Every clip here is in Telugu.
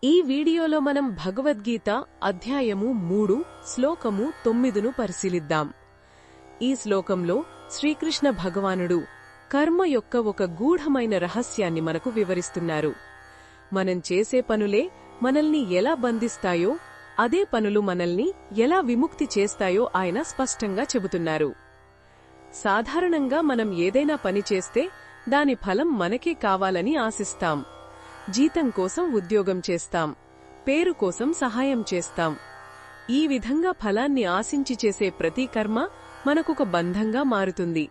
ఈ వీడియోలో మనం భగవద్గీత అధ్యాయము 3 శ్లోకము 9ను పరిశీలిద్దాం. ఈ శ్లోకంలో శ్రీకృష్ణ భగవానుడు కర్మ యొక్క ఒక గూఢమైన రహస్యాన్ని మనకు వివరిస్తున్నారు. మనం చేసే పనులే మనల్ని ఎలా బంధిస్తాయో, అదే పనులు మనల్ని ఎలా విముక్తి చేస్తాయో ఆయన స్పష్టంగా చెబుతున్నారు. సాధారణంగా మనం ఏదైనా పని చేస్తే దాని ఫలం మనకే కావాలని ఆశిస్తాం. జీతం కోసం ఉద్యోగం చేస్తాం, పేరు కోసం సహాయం చేస్తాం. ఈ విధంగా ఫలాన్ని ఆశించి చేసే ప్రతి కర్మ మనకొక బంధంగా మారుతుంది.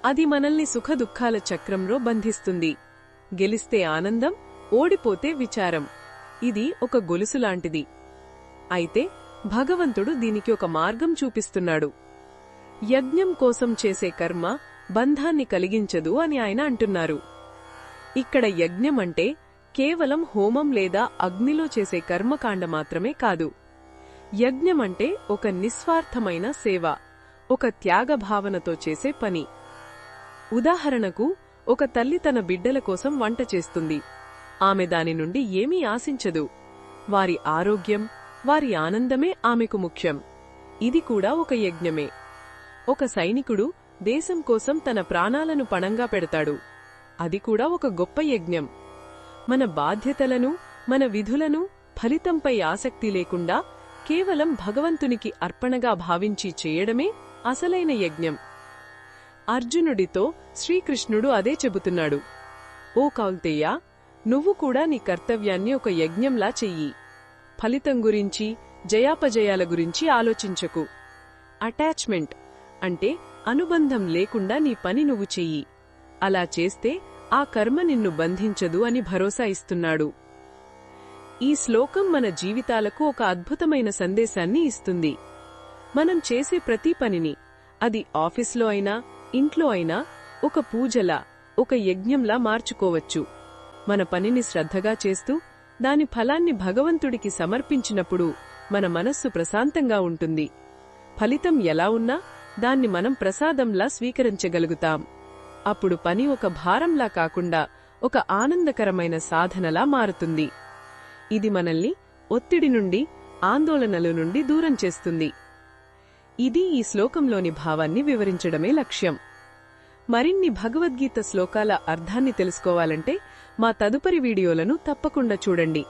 అది మనల్ని సుఖదుఖాల చక్రంలో బంధిస్తుంది. గెలిస్తే ఆనందం, ఓడిపోతే విచారం. ఇది ఒక గొలుసులాంటిది. అయితే భగవంతుడు దీనికి ఒక మార్గం చూపిస్తున్నాడు. యజ్ఞం కోసం చేసే కర్మ బంధాన్ని కలిగించదు అని ఆయన అంటున్నారు. ఇక్కడ యజ్ఞం అంటే కేవలం హోమం లేదా అగ్నిలో చేసే కర్మకాండ మాత్రమే కాదు. యజ్ఞమంటే ఒక నిస్వార్థమైన సేవ, ఒక త్యాగభావనతో చేసే పని. ఉదాహరణకు, ఒక తల్లి తన బిడ్డల కోసం వంట చేస్తుంది. ఆమె దాని నుండి ఏమీ ఆశించదు. వారి ఆరోగ్యం, వారి ఆనందమే ఆమెకు ముఖ్యం. ఇది కూడా ఒక యజ్ఞమే. ఒక సైనికుడు దేశం కోసం తన ప్రాణాలను పణంగా పెడతాడు. అది కూడా ఒక గొప్ప యజ్ఞం. మన బాధ్యతలను, మన విధులను ఫలితంపై ఆసక్తి లేకుండా కేవలం భగవంతునికి అర్పణగా భావించి చేయడమే అసలైన యజ్ఞం. అర్జునుడితో శ్రీకృష్ణుడు అదే చెబుతున్నాడు. ఓ కౌంతేయ, నువ్వు కూడా నీ కర్తవ్యాన్ని ఒక యజ్ఞంలా చెయ్యి. ఫలితం గురించి, జయాపజయాల గురించి ఆలోచించకు. అటాచ్మెంట్ అంటే అనుబంధం లేకుండా నీ పని నువ్వు చెయ్యి. అలా చేస్తే ఆ కర్మ నిన్ను బంధించదు అని భరోసా ఇస్తున్నాడు. ఈ శ్లోకం మన జీవితాలకు ఒక అద్భుతమైన సందేశాన్ని ఇస్తుంది. మనం చేసే ప్రతి పనిని, అది ఆఫీస్లో అయినా ఇంట్లో అయినా, ఒక పూజలా, ఒక యజ్ఞంలా మార్చుకోవచ్చు. మన పనిని శ్రద్ధగా చేస్తూ దాని ఫలాన్ని భగవంతుడికి సమర్పించినప్పుడు మన మనస్సు ప్రశాంతంగా ఉంటుంది. ఫలితం ఎలా ఉన్నా దాన్ని మనం ప్రసాదంలా స్వీకరించగలుగుతాం. అప్పుడు పని ఒక భారంలా కాకుండా ఒక ఆనందకరమైన సాధనలా మారుతుంది. ఇది మనల్ని ఒత్తిడి నుండి, ఆందోళనల నుండి దూరం చేస్తుంది. ఇది ఈ శ్లోకంలోని భావాన్ని వివరించడమే లక్ష్యం. మరిన్ని భగవద్గీత శ్లోకాల అర్థాన్ని తెలుసుకోవాలంటే మా తదుపరి వీడియోలను తప్పకుండా చూడండి.